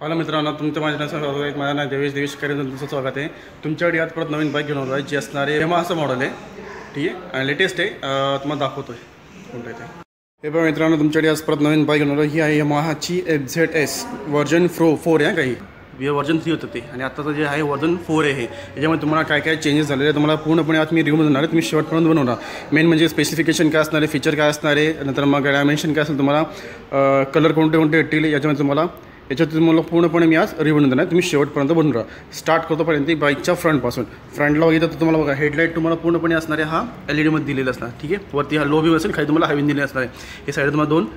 Hello मित्रांनो, तुमचं माझ्या माझं नाव देवेश करेन. तुमचं स्वागत आहे. तुमच्याकडे आज परत नवीन बाईक घेऊन आलो आहे, जी असणारे यामाहाचं मॉडेल आहे. ठीक आहे, आणि लेटेस्ट आहे. तुम्हाला दाखवतोय कोणतं आहे ते. हे बघा मित्रांनो, तुमच्याकडे आज परत नवीन बाईक घेऊन आलो. ही आहे यामाहाची FZS वर्जन 4 आहे. काही वर्जन 3 होतं ते, आणि आत्ताचं जे आहे वर्जन 4 आहे. याच्यामध्ये तुम्हाला काय काय चेंजेस झालेले आहे तुम्हाला पूर्णपणे आज मी रिव्ह्यू देणार आहे. तुम्ही शेवटपर्यंत बनवणार. मेन म्हणजे स्पेसिफिकेशन काय असणार आहे, फीचर काय असणार आहे, नंतर मग डायमेन्शन काय असेल, तुम्हाला कलर कोणते कोणते येतील याच्यामध्ये तुम्हाला पूर्णपणे मी आज रिव्ह्यू देणार आहे. तुम्ही शेवटपर्यंत बनवून राहा. स्टार्ट करतोपर्यंत बाईकच्या फ्रंटपासून फ्रंटला बघितलं तर तुम्हाला बघा हेडलाईट तुम्हाला पूर्णपणे असणार आहे. हा LED दिलेला असणार. ठीक आहे, वरती हा लो बीम असेल, खाली तुम्हाला हायविन दिले असणार आहे. हे साईड तुम्हाला 2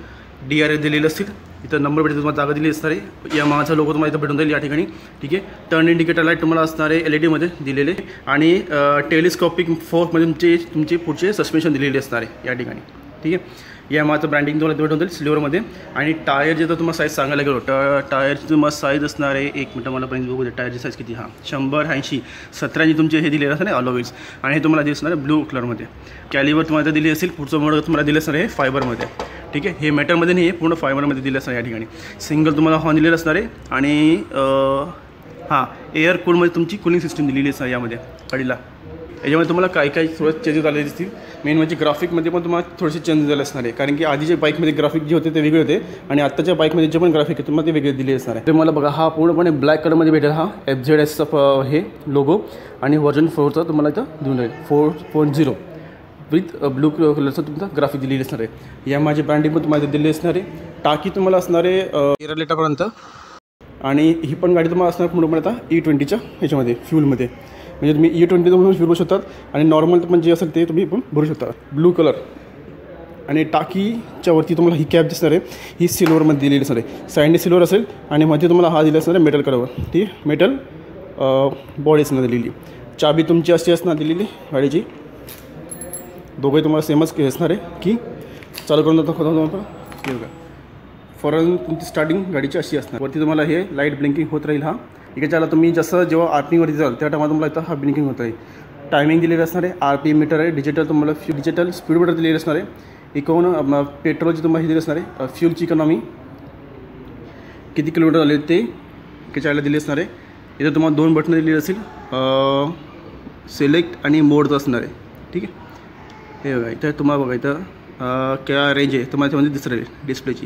DRS दिलेले असतील. इथं नंबर भेटेल, तुम्हाला जागा दिली असणार आहे. या माझा लोगो तुम्हाला इथं भेटून जाईल या ठिकाणी. ठीक आहे, टर्न इंडिकेटर लाईट तुम्हाला असणार आहे LED दिलेले, आणि टेलिस्कोपिक फोर्कमध्ये तुमचे पुढचे सस्पेन्शन दिलेले असणार आहे या ठिकाणी. ठीक आहे, या माझं ब्रँडिंग तुम्हाला भेटून जाईल सिल्वरमध्ये. आणि टायर जे तर तुम्हाला साईज सांगायला गेलो, टायरची तुम्हाला साईज असणार आहे. 1 मिनटं मला पर्यंत बघू दे टायरची साईज किती. 100/80 17 तुमचे हे दिलेलं असणार आहे अलोव्हिल्स, आणि हे तुम्हाला दिसणार आहे ब्लू कलरमध्ये. कॅलिबर तुम्हाला दिली असेल. पुढचं मॉडेल तुम्हाला दिलं असणार आहे फायबरमध्ये. ठीक आहे, हे मेटलमध्ये नाही आहे, पूर्ण फायबरमध्ये दिलं असणार या ठिकाणी. सिंगल तुम्हाला हॉर्न दिलेलं असणार आहे, आणि एअर कूलमध्ये तुमची कूलिंग सिस्टीम दिलेली असणार यामध्ये गाडीला. याच्यामध्ये तुम्हाला काही थोडे चेंजेस झालेले दिसतील. मेन म्हणजे ग्राफिकमध्ये पण तुम्हाला थोडेसे चेंजेस झाले असणार आहे, कारण की आधीच्या बाईकमध्ये ग्राफिक जे होते ते वेगळे होते, आणि आत्ताच्या बाईकमध्ये जे पण ग्राफिक आहे तुम्हाला ते वेगळे दिले असणार आहे. तर मला बघा, हा पूर्णपणे ब्लॅक कलरमध्ये भेटेल. हा FZS हे लोगो, आणि वर्जन 4चा तुम्हाला इथं देऊन राहील 4.0 विथ ब्लू कलरचं तुमचं ग्राफिक दिलेली असणार आहे. या माझी ब्रँडिंग पण तुम्हाला दिलेली असणार आहे. टाकी तुम्हाला असणार आहे 13 लिटरपर्यंत, आणि ही पण गाडी तुम्हाला असणार पूर्णपणे आता E20च्या ह्याच्यामध्ये फ्यूलमध्ये. म्हणजे तुम्ही E20 तुम्ही फिरू शकतात, आणि नॉर्मल पण जे असेल ते तुम्ही पण भरू शकता. ब्लू कलर, आणि टाकीच्या वरती तुम्हाला ही कॅप दिसणार आहे. ही सिल्वरमध्ये दिलेली असणार आहे. साईडने सिल्वर असेल, आणि मध्ये तुम्हाला हा दिला असणार आहे मेटल कलरवर. ठीक आहे, मेटल बॉडी असणार दिलेली. चाबी तुमची अशी असणार दिलेली गाडीची. दोघंही तुम्हाला सेमच असणार आहे. की चालू करून दाखवतो बघा. फॉरन तुमची स्टार्टिंग गाडीची अशी असणार. वरती तुम्हाला हे लाईट ब्लिंकिंग होत राहील. इकडच्याला तुम्ही जसं जेव्हा आर्पिंगवरती जाल त्या टायमाला तुम्हाला इथं हा ब्लिंकिंग होत आहे. टायमिंग दिलेलं असणार आहे. RPM मीटर आहे. डिजिटल तुम्हाला डिजिटल स्पीड मीटर दिलेलं असणार आहे. पेट्रोलची तुम्हाला हे दिली असणार आहे. फ्यूलची इकॉनॉमी किती किलोमीटर झाले ते इकडच्याला दिली असणार आहे. इथं तुम्हाला 2 बटणं दिलेली असेल, सिलेक्ट आणि मोडचं असणार आहे. ठीक आहे, हे बघा इथं तुम्हाला बघा इथं क्या रेंज आहे तुम्हाला त्यामध्ये दिसत राहील डिस्प्लेची.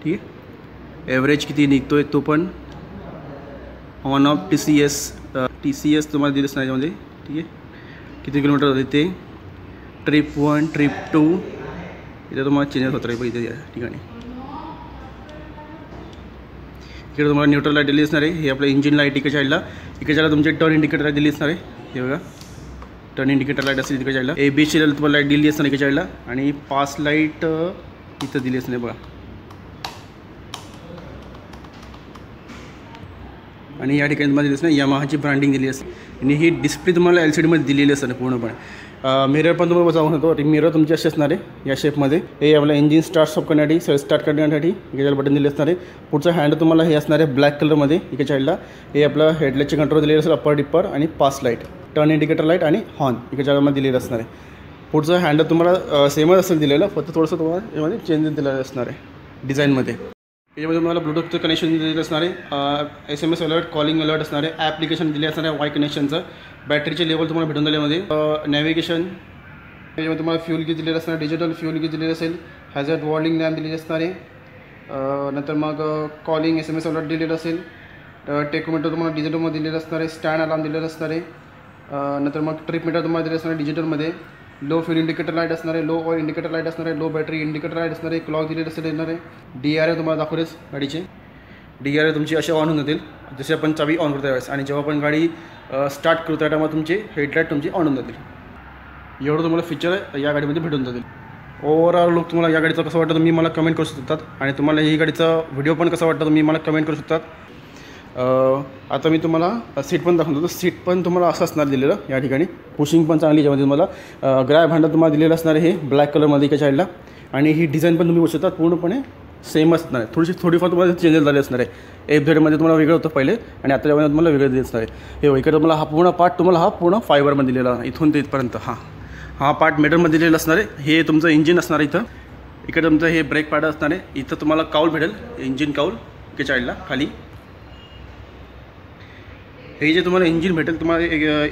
ठीक आहे, ॲव्हरेज किती निघतो आहे तो पण. ऑन ऑफ TCS तुम्हाला दिलं असणार याच्यामध्ये. ठीक आहे, किती किलोमीटर झाले ते. ट्रिप 1 ट्रिप 2 इथं तुम्हाला चेंजेस होत राहील इथे या ठिकाणी. इकडे तुम्हाला न्यूट्रल लाईट दिली असणार आहे. हे आपलं इंजिन लाईट इकडे साईडला. इकडे साईडला तुमचे टर्न इंडिकेटर लाईट दिली असणार आहे. हे बघा, टर्न इंडिकेटर लाईट असेल तिकडे साईडला. ABS तुम्हाला लाईट दिली असणार इकडे साईडला, आणि पास लाईट इथं दिली असणार बघा. आणि या ठिकाणी तुम्हाला दिसणार यामाहाची ब्रँडिंग दिली असते, आणि ही डिस्प्ले तुम्हाला LCDमध्ये दिलेली असते पूर्णपणे. मिरर पण तुम्हाला जाऊन होतो. मिरर तुमची असे असणार आहे या शेपमध्ये. हे आपलं इंजिन स्टार्ट स्टॉप करण्यासाठी, सेल्फ स्टार्ट करण्यासाठी इकडे बटन दिले असणार आहे. पुढचं हँड तुम्हाला हे असणार आहे ब्लॅक कलरमध्ये इकडे साईडला. हे आपलं हेडलाईटचे कंट्रोल दिलेलं असेल, अप्पर डिप्पर आणि pass light, turn indicator light आणि हॉर्न इकडे साईडमध्ये दिलेलं असणार आहे. पुढचं हँड तुम्हाला सेमच असेल दिलेलं, फक्त थोडंसं तुम्हाला यामध्ये चेंजेस दिलेलं असणार आहे डिझाईनमध्ये. याच्यामध्ये तुम्हाला ब्लूटूथचं कनेक्शन दिलेलं असणार आहे. SMS अलर्ट, कॉलिंग अलर्ट असणार आहे. ॲप्लिकेशन दिले असणार आहे वाय कनेक्शनचं. बॅटरीचे लेवल तुम्हाला भेटून झाल्यामध्ये. नॅव्हिगेशन याच्यामध्ये तुम्हाला फ्यूल गेज दिलेलं असणार, डिजिटल फ्यूल गेज दिलेलं असेल. हॅझर्ड वॉर्निंग लॅम्प दिलेली असणार आहे. नंतर मग कॉलिंग SMS अलर्ट दिलेलं असेल. टेकोमीटर तुम्हाला डिजिटलमध्ये दिलेलं असणार आहे. स्टँड अलार्म दिलेलं असणार आहे. नंतर मग ट्रिप मीटर तुम्हाला दिलेलं असणार आहे डिजिटलमध्ये. लो फ्यूल इंडिकेटर लाईट असणार आहे. लो ऑईल इंडिकेटर लाईट असणार आहे. लो बॅटरी इंडिकेटर लाईट असणार आहे. क्लॉक दिलेलं असेल येणार आहे. DRS तुम्हाला दाखवलेच गाडीचे. DRS तुमची असे ऑन होऊन जातील जसे आपण चावी ऑन करता यावेळेस, आणि जेव्हा आपण गाडी स्टार्ट करू त्या टायमाला तुमचे हेडलाईट तुमची ऑन होऊन जातील. एवढं तुम्हाला फीचर या गाडीमध्ये भेटून जातील. ओव्हरऑल लुक तुम्हाला या गाडीचा कसं वाटतं तुम्ही मला कमेंट करू शकतात, आणि तुम्हाला ही गाडीचा व्हिडिओ पण कसा वाटतं तुम्ही मला कमेंट करू शकतात. आता मी तुम्हाला सीट पण दाखवतो. सीट पण तुम्हाला असं असणार दिलेलं या ठिकाणी. पुशिंग पण चांगली याच्यामध्ये तुम्हाला. ग्रॅब हँडल तुम्हाला दिलेलं असणार आहे हे ब्लॅक कलरमध्ये एका साईडला, आणि ही डिझाईन पण तुम्ही बघू शकता पूर्णपणे सेम असणार आहे. थोडीफार तुम्हाला चेंजेस झाले असणार आहे. FZमध्ये तुम्हाला वेगळं होतं पहिले, आणि आता जेव्हा तुम्हाला वेगळं दिलं असणार आहे. हे इकडे तुम्हाला हा पूर्ण पार्ट तुम्हाला हा पूर्ण फायबरमध्ये दिलेला इथून ते इथपर्यंत. हा पार्ट मेटलमध्ये दिलेला असणार आहे. हे तुमचं इंजिन असणार आहे. इथं इकडे तुमचं हे ब्रेक पॅड असणार आहे. इथं तुम्हाला काऊल भेटेल, इंजिन काऊल 41ला खाली. हे जे तुम्हाला इंजिन भेटेल तुम्हाला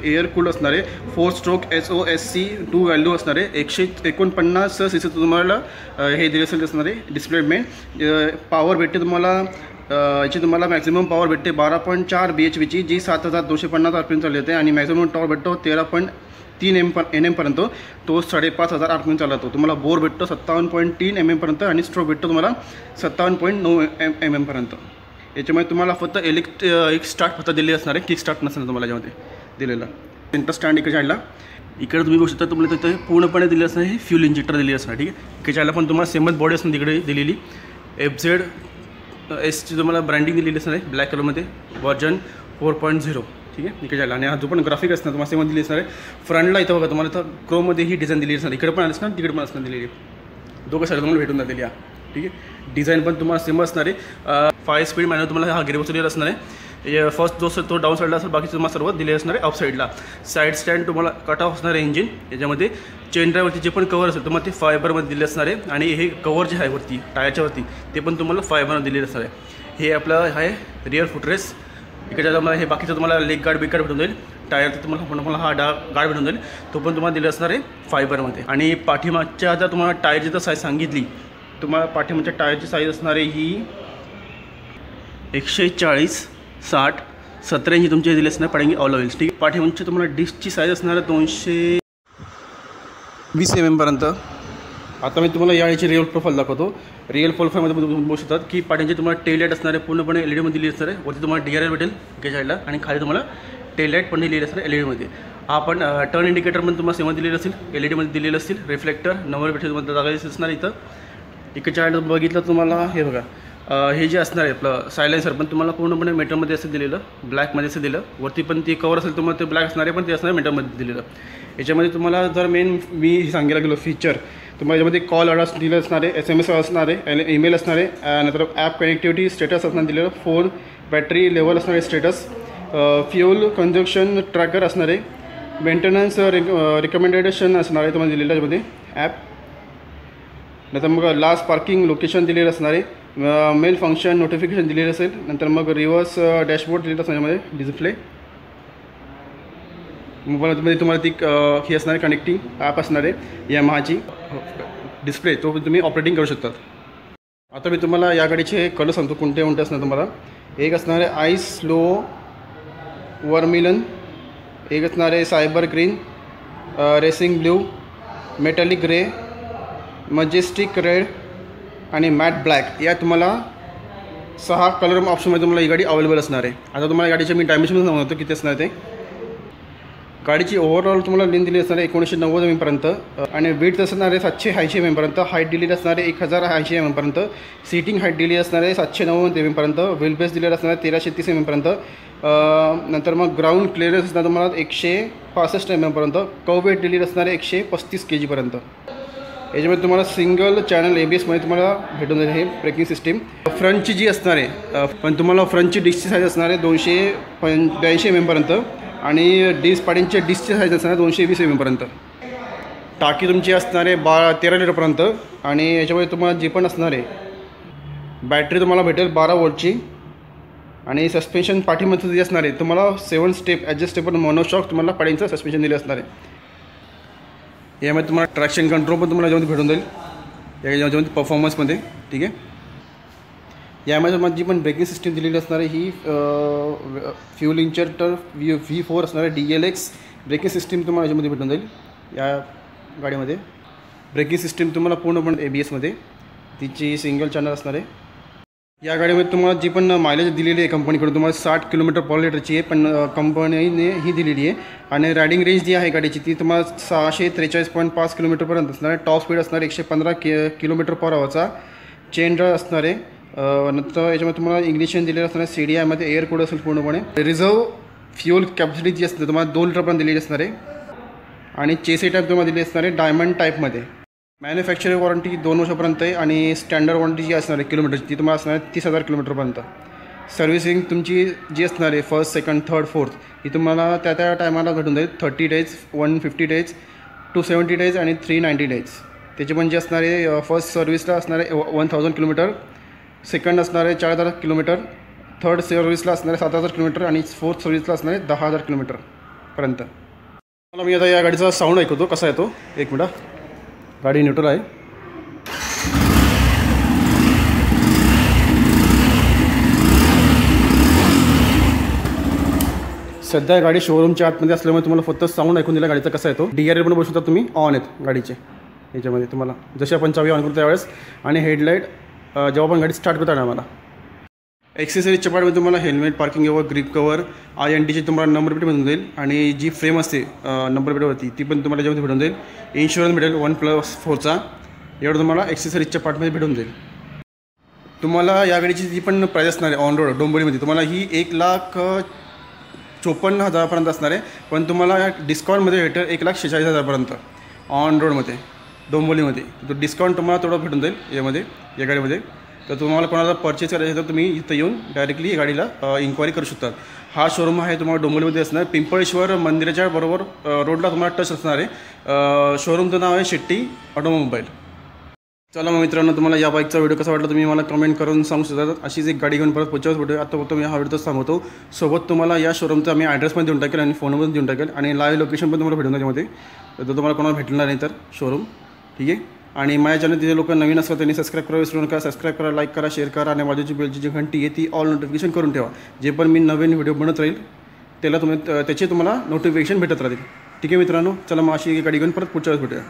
एअर कूल्ड असणार आहे. 4 स्ट्रोक SOSC 2 व्हॅल्यू असणार आहे. 149 cc तुम्हाला हे दिलेलं असणार आहे. डिस्प्लेसमेंट पॉवर भेटते तुम्हाला याची तुम्हाला मॅक्सिमम पॉवर भेटते 12.4 bhpची जी 7250 RPM चालली होते आणि मॅक्सिमम टॉर्क भेटतो 13.3 Nm पर्यंत. तो 5500 RPM चालतो. तुम्हाला बोर भेटतो 57.3 mm पर्यंत आणि स्ट्रोक भेटतो तुम्हाला 57.9 mm पर्यंत. याच्यामध्ये तुम्हाला फक्त एक स्टार्ट फक्त दिलेली असणार आहे. किक स्टार्ट नसणार तुम्हाला याच्यामध्ये दिलेलं. सेंटर स्टँड इकडे जायला इकडे तुम्ही बघू शकता. तुम्हाला तिथे पूर्णपणे दिले असणार हे फ्यूल इंजेक्टर दिलेली असणार. ठीक आहे. इकडे जायला पण तुम्हाला सेमच बॉडी असणार तिकडे दिलेली. FZSची तुम्हाला ब्रँडिंग दिलेली असणार आहे ब्लॅक कलरमध्ये व्हर्जन 4.0. ठीक आहे. इकडे जायला आणि हा जो पण ग्राफिक असणार तुम्हाला सेम दिली असणार आहे. फ्रंटला इथं बघा तुम्हाला इथं क्रोममध्ये ही डिझाईन दिलेली असणार. इकडे पण असणार तिकडे पण असणार दिलेली. दोघं साईड तुम्हाला भेटून जातील या. ठीक आहे. डिझाईन पण तुम्हाला सेम असणार आहे. 5 स्पीड मॅन्युअल तुम्हाला हा गिअर बसवलेला असणार आहे. फर्स्ट जो तो डाऊन साईडला असेल बाकीचे तुम्हाला सर्व दिले असणार आहे. अप साईडला साईड स्टँड तुम्हाला कट ऑफ असणार आहे. इंजिन याच्यामध्ये चेन ड्राईव्हरचे जे पण कवर असेल तुम्हाला ते फायबरमध्ये दिले असणार आहे. आणि हे कवर जे आहे वरती टायरच्या वरती ते पण तुम्हाला फायबरमध्ये दिलेलं असणार आहे. हे आपलं आहे रिअर फुटरेस. इकडे तुम्हाला हे बाकीचं तुम्हाला लेग गार्ड बिग गार्ड भेटून जाईल. टायरचा तुम्हाला हा गार्ड भेटून जाईल. तो पण तुम्हाला दिला असणार आहे फायबरमध्ये. आणि पाठीमागच्या जर तुम्हाला टायरची तर साईज सांगितली तुम्हाला पाठीमागच्या टायरची साईज असणार आहे ही 140 60 17 इंची तुमचे दिले असणार पडेंगे ऑल ऑइल्स. ठीक आहे. पाठीमागची तुम्हाला डिस्कची साईज असणार आहे 220 mm पर्यंत. आता मी तुम्हाला याची रिअल प्रोफाईल दाखवतो. रिअल प्रोफाईलमध्ये तुम्ही बघू शकतात की पाठींची तुम्हाला टेल लाईट असणार आहे पूर्णपणे LED दिली असणार आहे. वरती तुम्हाला DRL भेटेल इकडे साईडला आणि खाली तुम्हाला टेल लाईट पण दिलेली असणार LED. आपण टर्न इंडिकेटर पण तुम्हाला सेम दिलेलं असेल LED दिलेलं असतील. रिफ्लेक्टर नंबर भेटेल तुम्हाला जागा असणार इथं. इकडे साईडला बघितलं तुम्हाला हे बघा हे जे असणार आहे आपलं सायलेन्सर पण तुम्हाला पूर्णपणे मेटलमध्ये असं दिलेलं ब्लॅकमध्ये असं दिलं. वरती पण ते कवर असेल तुम्हाला ते ब्लॅक असणार आहे पण ते असणार मेटलमध्ये दिलेलं. याच्यामध्ये तुम्हाला जर मेन मी सांगायला गेलो फीचर तुम्हाला याच्यामध्ये कॉल ऑर्डर्स दिलं असणार आहे. SMS असणार आहे. ईमेल असणार आहे. नंतर ॲप कनेक्टिव्हिटी स्टेटस असणार दिलेलं. फोन बॅटरी लेवल असणार आहे स्टेटस. फ्यूल कन्झम्पशन ट्रॅकर असणार आहे. मेंटेनन्स रिकमेंडेशन असणार आहे तुम्हाला दिलेलं याच्यामध्ये ॲप. नंतर मग लास्ट पार्किंग लोकेशन दिलेलं असणार आहे. मेल फंक्शन नोटिफिकेशन दिलेलं असेल. नंतर मग रिव्हर्स डॅशबोर्ड दिलेलं असणार यामध्ये डिस्प्ले. मोबाईलमध्ये तुम्हाला ती ही असणार आहे कनेक्टिंग ॲप असणार आहे यामाहाची डिस्प्ले तो तुम्ही ऑपरेटिंग करू शकतात. आता मी तुम्हाला या गाडीचे कलर सांगतो कोणते कोणते असणार तुम्हाला. एक असणार आहे आईस स्लो वर्मिलन. एक असणार आहे cyber green, racing blue, metallic grey, majestic red आणि मॅट ब्लॅक. या तुम्हाला 6 कलर ऑप्शनमध्ये तुम्हाला ही गाडी अवेलेबल असणार आहे. आता तुम्हाला गाडीचे मी डायमेन्शन सांगतो किती असणार ते. गाडीची ओव्हरऑल तुम्हाला लेंथ दिली असणार आहे 1990 mm पर्यंत आणि वेट असणार आहे 780 mm पर्यंत. हाईट दिलेली असणार आहे 1080 mm पर्यंत. सीटिंग हाईट दिली असणार आहे 790 mm पर्यंत. व्हील बेस दिलेला असणार आहे 1330 mm पर्यंत. नंतर मग ग्राउंड क्लिअरन्स असणार तुम्हाला 165 mm पर्यंत. कव वेट दिलेली असणार आहे 135 kg पर्यंत. याच्यामध्ये तुम्हाला सिंगल चॅनल ABSमध्ये तुम्हाला भेटून जाईल हे ब्रेकिंग सिस्टीम. फ्रंटची जी असणार आहे पण तुम्हाला फ्रंटची डिस्कची साईज असणार आहे 282 mm पर्यंत आणि पाडींच्या डिस्कची साईज असणार आहे 220 mm पर्यंत. टाकी तुमची असणार आहे 13 लिटरपर्यंत आणि याच्यामध्ये तुम्हाला जी पण असणार आहे बॅटरी तुम्हाला भेटेल 12 वोल्टची आणि सस्पेन्शन पाठीमध्ये जे असणार आहे तुम्हाला 7 स्टेप ॲडजस्टेबल मोनोशॉक तुम्हाला पाडींचं सस्पेन्शन दिलं असणार आहे. यामध्ये तुम्हाला ट्रॅक्शन कंट्रोल पण तुम्हाला याच्यामध्ये भेटून जाईल याच्यामध्ये परफॉर्मन्समध्ये. ठीक आहे. यामध्ये जी पण ब्रेकिंग सिस्टीम दिलेली असणार आहे ही फ्यूल इंजेक्टर V4 असणार आहे DLX ब्रेकिंग सिस्टीम तुम्हाला याच्यामध्ये भेटून जाईल. या गाडीमध्ये ब्रेकिंग सिस्टीम तुम्हाला पूर्णपणे ABSमध्ये तिची सिंगल चॅनल असणार आहे. या गाडीमध्ये तुम्हाला जी पण मायलेज दिलेली आहे कंपनीकडून तुम्हाला 60 km/लिटरची आहे पण कंपनीने ही दिलेली आहे. आणि रायडिंग रेंज जी आहे गाडीची ती तुम्हाला 643.5 km पर्यंत असणार आहे. टॉप स्पीड असणार 115 km/hचा. चेन ड्राईव्ह असणार आहे. नंतर याच्यामध्ये तुम्हाला इग्निशन दिलेलं असणार आहे. CDIमध्ये एअर कूल्ड असेल पूर्णपणे. रिझर्व फ्यूल कॅपॅसिटी जी असते तुम्हाला 2 लिटरपर्यंत दिलेली असणार आहे. आणि चेसी टाईप तुम्हाला दिली असणार आहे डायमंड टाईपमध्ये. मॅन्युफॅक्चरिंग वॉरंटी 2 वर्षापर्यंत आहे आणि स्टँडर्ड वॉरंटी जी असणार आहे किलोमीटरची ती तुम्हाला असणार आहे 30,000 किलोमीटरपर्यंत. सर्व्हिसिंग तुमची जी असणार आहे फर्स्ट सेकंड थर्ड फोर्थ ही तुम्हाला त्या टायमाला भेटून जाईल. 30 days 150 days 270 days आणि 390 days. त्याची पण जी असणार आहे फर्स्ट सर्व्हिसला असणार आहे 1000 किलोमीटर सेकंड असणार आहे 4,000 किलोमीटर, थर्ड सर्व्हिसला असणार आहे 7,000 किलोमीटर आणि फोर्थ सर्व्हिसला असणार आहे 10,000 किलोमीटरपर्यंत. मला मी आता या गाडीचा साऊंड ऐकवतो कसा येतो. एक मिनिट, गाडी न्यूट्रल आहे. सध्या गाडी शोरूमच्या आतमध्ये असल्यामुळे तुम्हाला फक्त साऊंड ऐकून दिला गाडीचा कसा येतो. DRL पण बसू शकता तुम्ही, ऑन आहेत गाडीचे याच्यामध्ये तुम्हाला, जशी आपण चावी ऑन करतो त्यावेळेस. आणि हेडलाईट जेव्हा आपण गाडी स्टार्ट करतो ना आम्हाला. एक्सेसरीजच्या पार्टमध्ये तुम्हाला helmet, parking cover, grip cover, INTची तुम्हाला नंबर प्लेट मिळून जाईल. आणि जी फ्रेम असते नंबर प्लेटवरती ती पण तुम्हाला याच्यामध्ये भेटून जाईल. इन्शुरन्स भेटेल 1+4चा, एवढं तुम्हाला एक्सेसरीजच्या पार्टमध्ये भेटून जाईल. तुम्हाला या गाडीची जी पण प्राईस असणार आहे ऑन रोड डोंबिवलीमध्ये तुम्हाला ही 1,54,000पर्यंत असणार आहे. पण तुम्हाला या डिस्काउंटमध्ये भेटेल 1,46,000पर्यंत ऑन रोडमध्ये डोंबिवलीमध्ये. तो डिस्काउंट तुम्हाला तेवढं भेटून जाईल या गाडीमध्ये. तर तुम्हाला कोणाला परचेस करायचं तर तुम्ही इथं येऊन डायरेक्टली गाडीला इन्क्वायरी करू शकता. हा शोरूम आहे तुम्हाला डोंबिवलीमध्ये असणार, पिंपळेश्वर मंदिराच्या बरोबर रोडला तुम्हाला टच असणार आहे. शोरूमचं नाव आहे शेट्टी ऑटोमोबाईल. चला मग मित्रांनो, तुम्हाला या बाईकचा व्हिडिओ कसा वाटला तुम्ही मला कमेंट करून सांगू शकता. अशीच एक गाडी घेऊन परत पुढच्याच व्हिडिओ आता होतो मी हा व्हिडिओ सांगतो. सोबत तुम्हाला या शोरूमचा मी ॲड्रेस पण देऊन टाकेल आणि फोन नंबर देऊन टाकेल आणि लाईव्ह लोकेशन पण तुम्हाला भेटून त्याच्यामध्ये. तर तुम्हाला कोणाला भेटणार नाही तर शोरूम, ठीक आहे. आणि माझ्या चॅनल जे लोक नवीन असतात त्यांनी सबस्क्राईब करा, विसरू नका. सबस्क्राईब करा, लाईक करा, शेअर करा आणि बाजूची बेलची जी घंटी आहे ती ऑल नोटिफिकेशन करून ठेवा. जे पण मी नवीन व्हिडिओ बनत राहील त्याला त्याचे तुम्हाला नोटिफिकेशन भेटत राहतील, ठीक आहे मित्रांनो. चला मग अशी गाडी घेऊन परत पुढच्या वेळेस भेटूया.